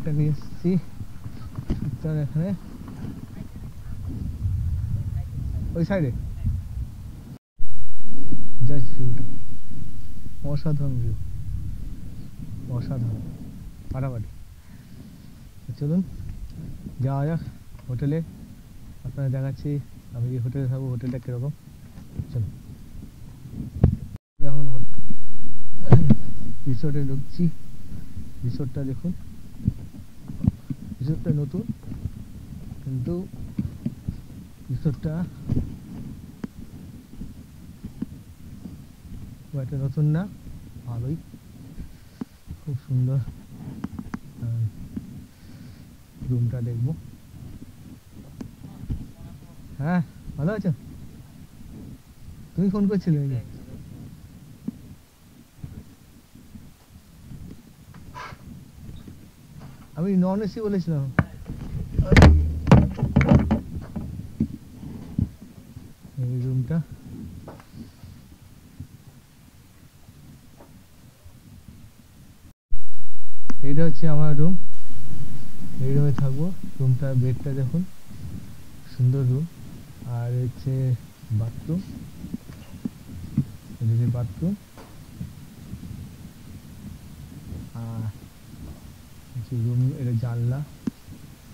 ব্যাগটা নিয়ে এসেছি এখানে ওই সাইডে। জাস্ট ভিউটা অসাধারণ ভিউ, অসাধারণ ফাটাফাটি। চলুন যাওয়া যাক হোটেলে, আপনারা দেখাচ্ছি আমি যে হোটেলে থাকবো হোটেলটা কীরকম। চলুন এখন রিসোর্টে ঢুকছি। রিসোর্টটা দেখুন, রিসোর্টটা নতুন কিন্তু রিসোর্টটা একটা নতুন না, ভালোই, খুব সুন্দর। রুমটা দেখবো। হ্যাঁ ভালো আছো? তুমি ফোন করছিলে? আমি নন এসি বলেছিলাম। এই রুমটা এইটা হচ্ছে আমার রুম, এই রুমে থাকবো। রুমটা বেডটা দেখুন, সুন্দর রুম। আর হচ্ছে বাথরুম, এদিকে বাথরুম। আর রুম, এটা জানলা,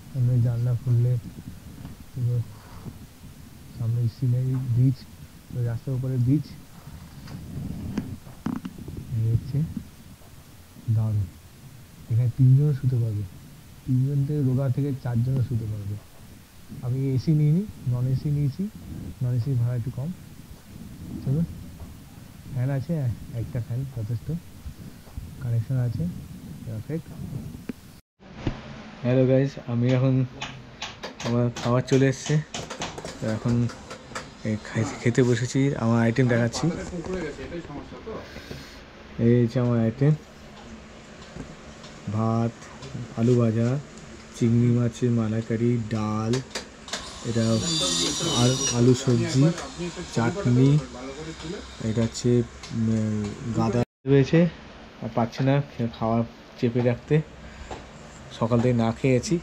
সামনে জানলা খুললে সামনে সিনারি, বিচ, রাস্তার উপরে বিচ। হচ্ছে দারুণ, এখানে 3 জন শুতে পারবে, 3 জন থেকে রোগা থেকে 4 জনও শুতে পারবে। আমি এসি নিইনি, নন এসি নিয়েছি, নন এসি ভাড়া একটু কম। চলুন, ফ্যান আছে, একটা ফ্যান যথেষ্ট, কানেকশন আছে, পারফেক্ট। হ্যালো গাইজ, আমি এখন আমার খাবার চলে এসছে, তো এখন খেতে বসেছি। আমার আইটেম দেখাচ্ছি, এই হচ্ছে আমার আইটেম: ভাত, আলু ভাজা, চিংড়ি মাছের মালাইকারি, ডাল, এটা আলু সবজি, চাটনি, এটা হচ্ছে গাদা রয়েছে। আর পাচ্ছি না খাওয়া চেপে রাখতে, সকাল থেকে না খেয়েছি।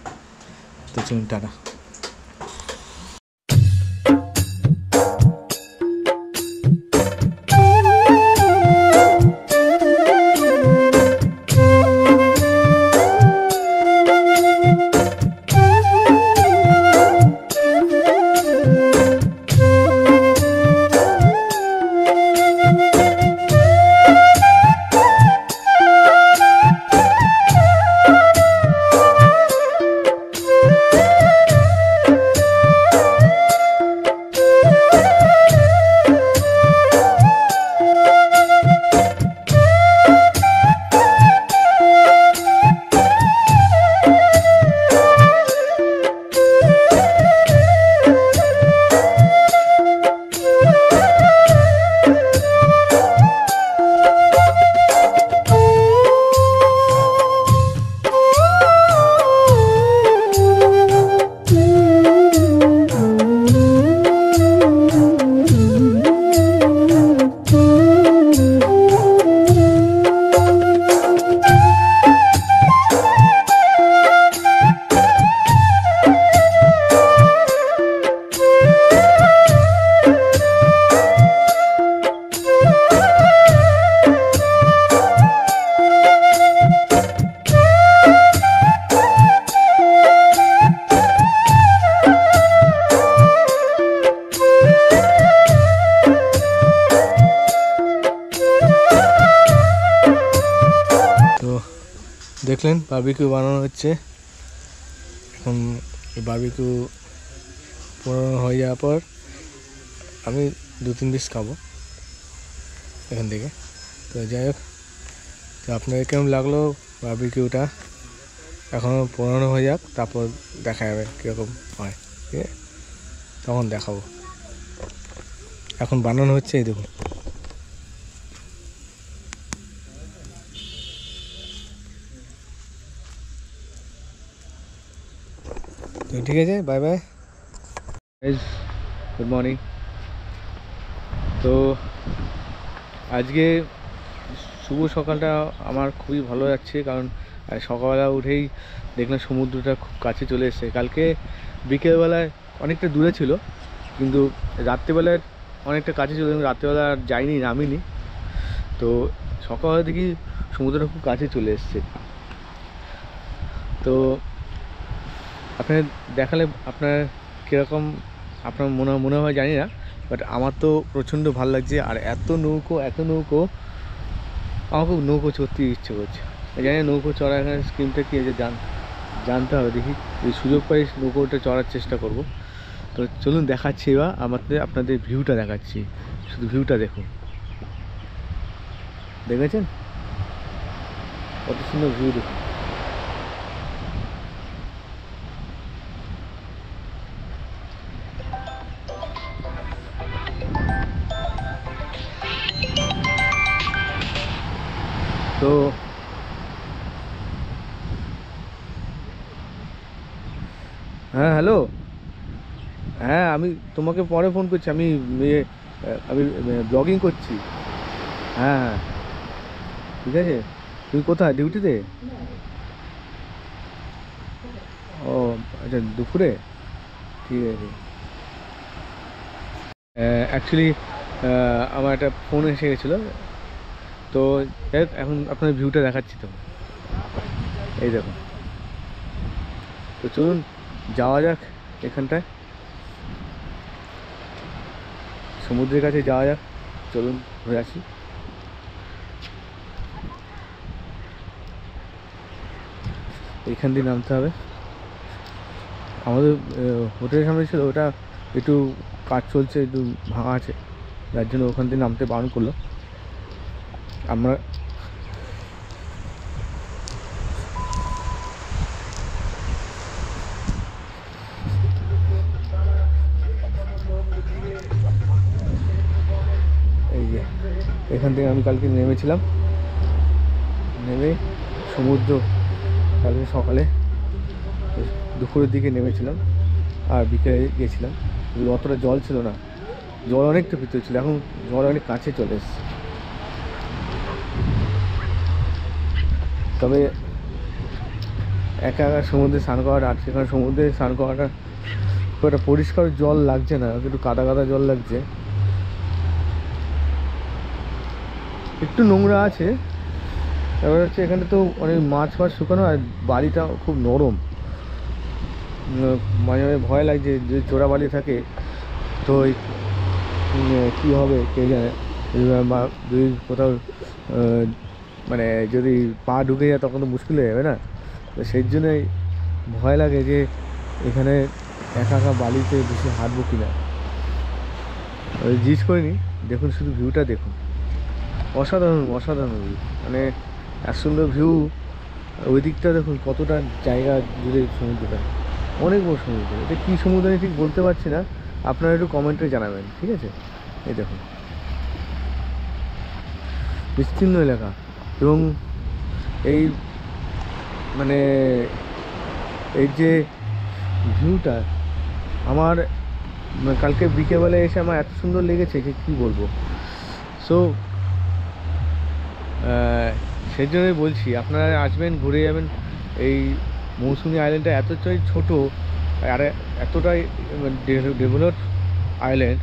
তো চলুন, টাটা। দেখলেন বারবিকিউ বানানো হচ্ছে। এখন বারবিকিউ বানানো হয়ে যাওয়ার পর আমি 2-3 পিস খাবো এখান থেকে। তো যাই হোক, তো আপনাদের কেমন লাগলো বারবিকিউটা, এখনও বানানো হয়ে যাক, তারপর দেখা যাবে কীরকম হয়, ঠিক আছে? তখন দেখাবো। এখন বানানো হচ্ছে, এই দেখুন। তো ঠিক আছে, bye bye guys, good morning. তো আজকে শুভ সকালটা আমার খুবই ভালো যাচ্ছে, কারণ সকালবেলা উঠেই দেখলাম সমুদ্রটা খুব কাছে চলে এসেছে। কালকে বিকেলবেলায় অনেকটা দূরে ছিল, কিন্তু রাত্রিবেলায় অনেকটা কাছে ছিল, কিন্তু রাত্রিবেলা আর যাইনি, নামিনি। তো সকালবেলা দেখি সমুদ্রটা খুব কাছে চলে এসছে। তো আপনার দেখালে আপনার কীরকম আপনার মনে হয় জানি না, বাট আমার তো প্রচণ্ড ভালো লাগছে। আর এত নৌকো আমার খুব নৌকো চড়তে ইচ্ছে করছে। জানি না নৌকো চড়া এখানে স্কিমটা কী আছে, জানতে হবে। দেখি যদি সুযোগ পাই নৌকোটা চড়ার চেষ্টা করব। তো চলুন দেখাচ্ছি, এবার আপনাদের ভিউটা দেখাচ্ছি। শুধু ভিউটা দেখুন, দেখেছেন কত সুন্দর ভিউ দেখুন। তো হ্যাঁ, হ্যালো। হ্যাঁ, আমি তোমাকে পরে ফোন করছি। আমি ব্লগিং করছি। হ্যাঁ হ্যাঁ, ঠিক আছে। তুমি কোথায়, ডিউটিতে? ও আচ্ছা, দুপুরে, ঠিক আছে। অ্যাকচুয়ালি আমার একটা ফোন এসে গেছিলো। তো এখন আপনার ভিউটা দেখাচ্ছি। তো এই দেখুন। তো চলুন যাওয়া যাক, এখানটায় সমুদ্রের কাছে যাওয়া যাক। চলুন ঘুরে আসি। এইখান দিয়ে নামতে হবে। আমাদের হোটেলের সামনে ছিল, ওটা একটু কাজ চলছে, একটু ভাঙা আছে, যার জন্য ওখান দিয়ে নামতে বারণ করলো। আমরা এই যে এখান থেকে আমি কালকে নেমেছিলাম, নেমে সমুদ্র কালকে সকালে দুপুরের দিকে নেমেছিলাম, আর বিকেলে গেছিলাম। অতটা জল ছিল না, জল অনেকটা ভিতরে ছিল, এখন জল অনেক কাছে চলে এসছে। তবে একা সমুদ্রে স্নান করাটা, আর সেখানে সমুদ্রে স্নান করাটা খুব একটা পরিষ্কার জল লাগছে না, একটু কাদা কাদা জল লাগছে, একটু নোংরা আছে। এবার হচ্ছে এখানে তো অনেক মাছ শুকানো, আর বালিটা খুব নরম। মাঝে মাঝে ভয় লাগছে, যদি চোরা বালি থাকে তো কী হবে কে জানে, যদি কোথাও মানে যদি পা ঢুকে যায় তখন তো মুশকিল হয়ে যাবে না। তো সেই জন্যই ভয় লাগে যে এখানে একা একা বালিতে বেশি হাঁটবো কি না। জিজ্ঞেস করিনি। দেখুন শুধু ভিউটা দেখুন, অসাধারণ অসাধারণ ভিউ, মানে এত সুন্দর ভিউ। ওই দিকটা দেখুন, কতটা জায়গা জুড়ে সমুদ্রটা, অনেক বড় সমুদ্র। এটা কী সমুদ্র আমি ঠিক বলতে পারছি না, আপনারা একটু কমেন্টে জানাবেন, ঠিক আছে। এই দেখুন বিস্তীর্ণ এলাকা, এবং এই মানে এই যে ভিউটা আমার কালকে বিকেলবেলায় এসে আমার এত সুন্দর লেগেছে যে কী বলবো। সো সেই জন্যই বলছি, আপনারা আসবেন, ঘুরে যাবেন। এই মৌসুমী আইল্যান্ডটা এতটাই ছোটো, আর এতটাই ডেভেলপড আইল্যান্ড,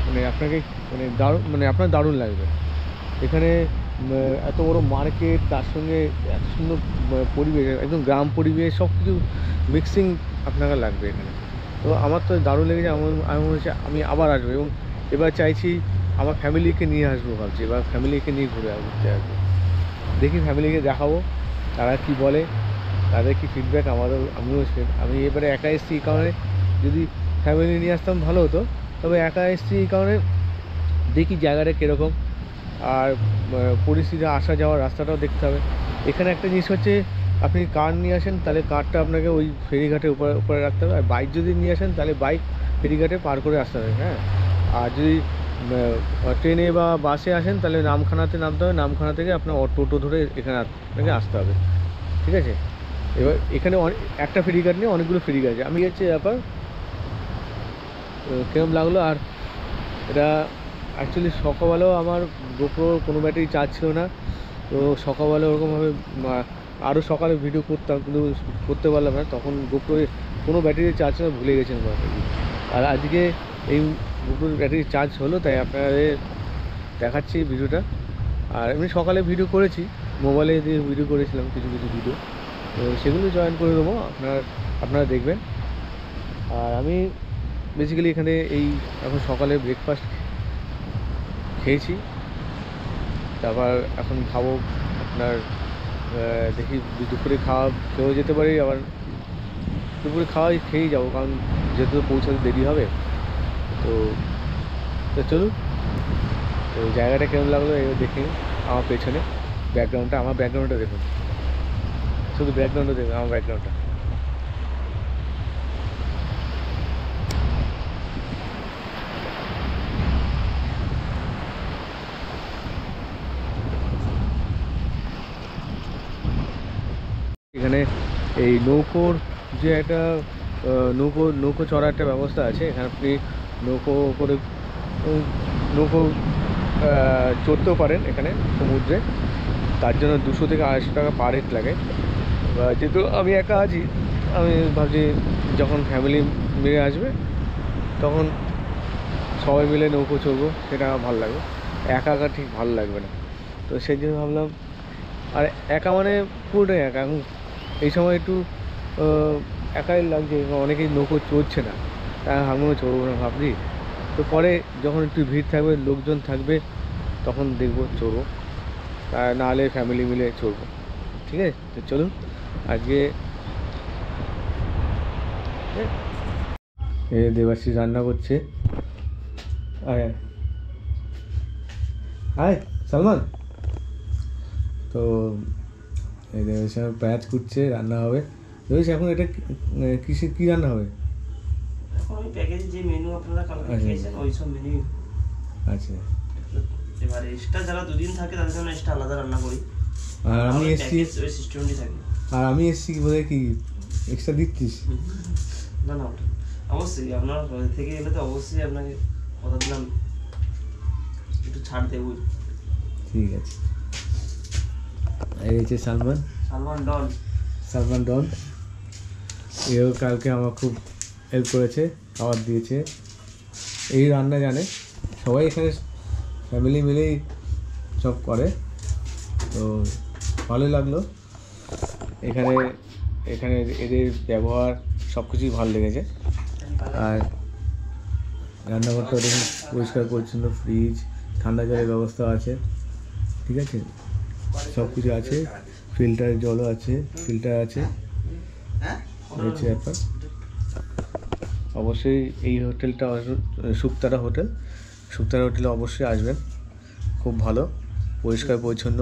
মানে আপনাকে আপনার দারুণ লাগবে। এখানে এত বড় মার্কেট, তার সঙ্গে এত সুন্দর পরিবেশ, একদম গ্রাম পরিবেশ, সব কিছু মিক্সিং আপনাকে লাগবে এখানে। তো আমার তো দারুণ লেগেছে। আমি মনে হচ্ছে আমি আবার আসবো, এবং এবার চাইছি আমার ফ্যামিলিকে নিয়ে আসবো, ভাবছি এবার ফ্যামিলিকে নিয়ে ঘুরে আসবো। দেখি ফ্যামিলিকে দেখাবো, তারা কি বলে, তাদের কি ফিডব্যাক। আমি এবারে একা এসেছি, এই কারণে যদি ফ্যামিলি নিয়ে আসতাম ভালো হতো। তবে একা এসেছি এই কারণে দেখি জায়গাটা কীরকম, আর পরিস্থিতি, আসা যাওয়ার রাস্তাটাও দেখতে হবে। এখানে একটা জিনিস হচ্ছে, আপনি কার নিয়ে আসেন তাহলে কারটা আপনাকে ওই ফেরিঘাটের উপরে রাখতে হবে, আর বাইক যদি নিয়ে আসেন তাহলে বাইক ফেরিঘাটে পার করে আসতে হবে। হ্যাঁ, আর যদি ট্রেনে বা বাসে আসেন তাহলে নামখানাতে নামতে হবে, নামখানা থেকে আপনার টোটো ধরে এখানে আপনাকে আসতে হবে, ঠিক আছে। এবার এখানে একটা ফেরিঘাট নিয়ে অনেকগুলো ফেরিঘাট আছে। আমি হচ্ছে ব্যাপার কেমন লাগলো, আর এটা অ্যাকচুয়ালি সকালবেলাও আমার গোপ্রোর কোনো ব্যাটারি চার্জ ছিল না, তো সকালবেলা ওরকমভাবে আরও সকালে ভিডিও করতাম কিন্তু করতে পারলাম না, তখন গোপ্রো কোনো ব্যাটারি চার্জ না, ভুলে গেছিলাম ব্যাটারি। আর আজকে এই গোপ্রোর ব্যাটারি চার্জ হলো, তাই আপনাদের দেখাচ্ছি ভিডিওটা। আর এমনি সকালে ভিডিও করেছি, মোবাইলে দিয়ে ভিডিও করেছিলাম কিছু কিছু ভিডিও, তো সেগুলো জয়েন করে দেবো, আপনারা দেখবেন। আর আমি বেসিক্যালি এখানে এই এখন সকালে ব্রেকফাস্ট খেয়েছি, তারপর এখন খাবো আপনার দেখি দুপুরে খেয়েও যেতে পারি, আবার দুপুরে খেয়েই যাবো, কারণ যেহেতু পৌঁছাতে দেরি হবে। তো চলুন, তো জায়গাটা কেমন লাগলো এবার দেখে আমার পেছনে আমার ব্যাকগ্রাউন্ডটা দেখুন, শুধু ব্যাকগ্রাউন্ডটা দেখুন, আমার ব্যাকগ্রাউন্ডটা। এখানে এই নৌকোর যে একটা নৌকো চড়ার একটা ব্যবস্থা আছে, এখানে আপনি নৌকো করে নৌকো চড়তেও পারেন এখানে সমুদ্রে, তার জন্য 200 থেকে 250 টাকা পার হেড লাগে। যেহেতু আমি একা আছি, আমি ভাবছি যখন ফ্যামিলি মিলে আসবে তখন সবাই মিলে নৌকো চড়বো, সেটা আমার ভালো লাগবে, একা একা ঠিক ভালো লাগবে না, তো সেই জন্য ভাবলাম। আর একা মানে পুরোটাই একা, এখন এই সময় একটু একাই লাগছে, অনেকেই নৌকো চড়ছে না, তাই আমিও চড়বো না ভাবছি। তো পরে যখন একটু ভিড় থাকবে, লোকজন থাকবে, তখন দেখবো চড়বো, নাহলে ফ্যামিলি মিলে চড়বো, ঠিক আছে। তো চলুন আজকে দেবাশিস রান্না করছে। আয় আয় সালমান, তো এই দেবাশিস পেঁয়াজ কুটছে, রান্না হবে। দেবাশিস এখন এটা কিসের কী রান্না হবে? এখন ওই প্যাকেজে যে মেনু আপনারা কালকে খেয়েছেন ওই সব মেনু। আচ্ছা, এবারে এক্সট্রা যারা দুদিন থাকে তাদের জন্য এক্সট্রা আলাদা রান্না করি। আর আমি এসছি, ওই সিস্টেমটি থাকে। আর আমি এসছি কি বলে কি এক্সট্রা দিচ্ছিস? না না, অবশ্যই আপনার থেকে এলে তো অবশ্যই আপনাকে কথা দিলাম একটু ছাড় দেবো। ঠিক আছে। এই হচ্ছে সালমান ডন, এও কালকে আমার খুব হেল্প করেছে, খাবার দিয়েছে, এই রান্না জানে, সবাই এখানে ফ্যামিলি মিলেই সব করে, তো ভালোই লাগলো। এখানে এদের ব্যবহার সব কিছুই ভালো লেগেছে। আর রান্নাঘরটা দেখুন পরিষ্কার পরিচ্ছন্ন, ফ্রিজ, ঠান্ডা জলের ব্যবস্থা আছে, ঠিক আছে, সব কিছু আছে, ফিল্টারের জলও আছে, ফিল্টার আছে, হয়েছে ব্যাপার। অবশ্যই এই হোটেলটা শুকতারা হোটেলে অবশ্যই আসবেন, খুব ভালো, পরিষ্কার পরিচ্ছন্ন।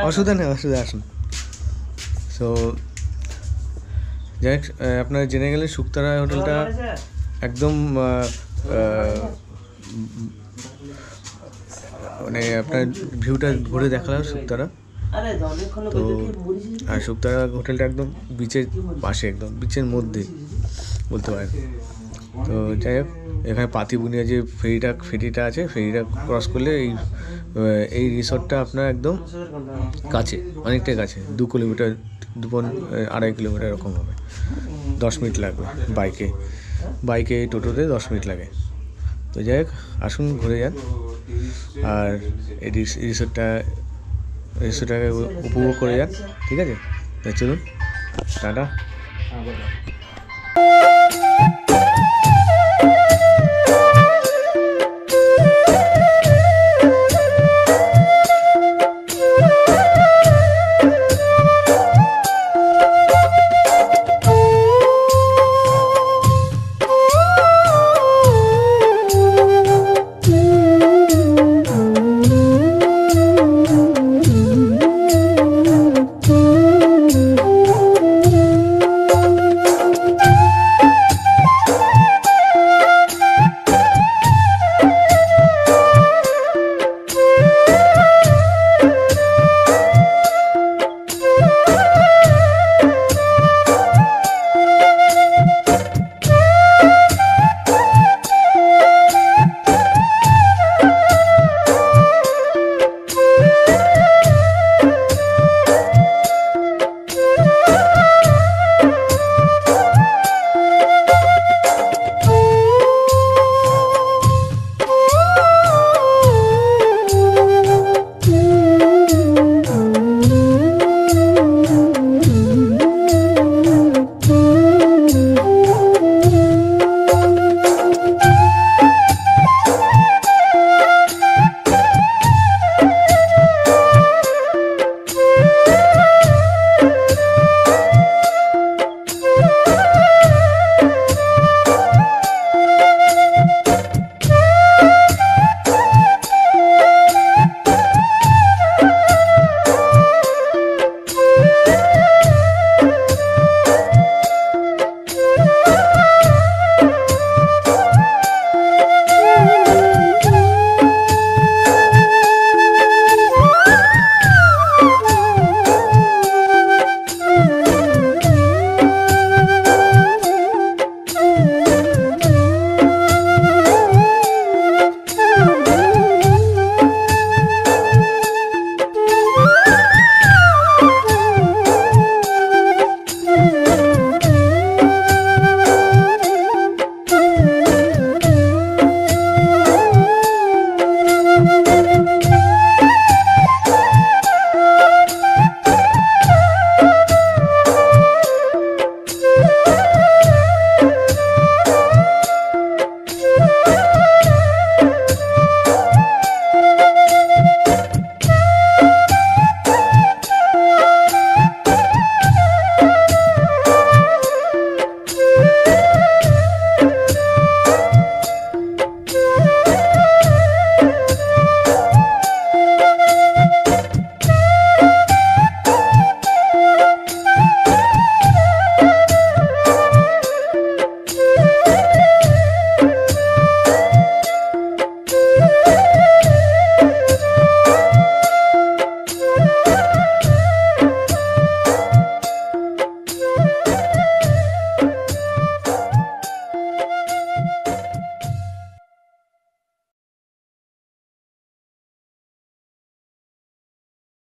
অসুবিধা নেই, আসুন। সো যাই হোক, আপনারা জেনে গেলেন শুকতারা হোটেলটা একদম মানে আপনার ভিউটা ঘুরে দেখালাম শুকতারা। তো আর শুকতারা হোটেলটা একদম বিচের পাশে, একদম বিচের মধ্যে বলতে পারেন। তো যাই হোক, এখানে পাতিবুনিয়া যে ফেরিটা আছে, ফেরিটা ক্রস করলে এই রিসর্টটা আপনার একদম কাছে, অনেকটাই কাছে, 2 কিলোমিটার 2.5 কিলোমিটার এরকম হবে, 10 মিনিট লাগবে বাইকে টোটোতে 10 মিনিট লাগে। তো যাই হোক, আসুন ঘুরে যান, আর এই রিসোর্টটাকে উপভোগ করে যান, ঠিক আছে। চলুন, টাটা।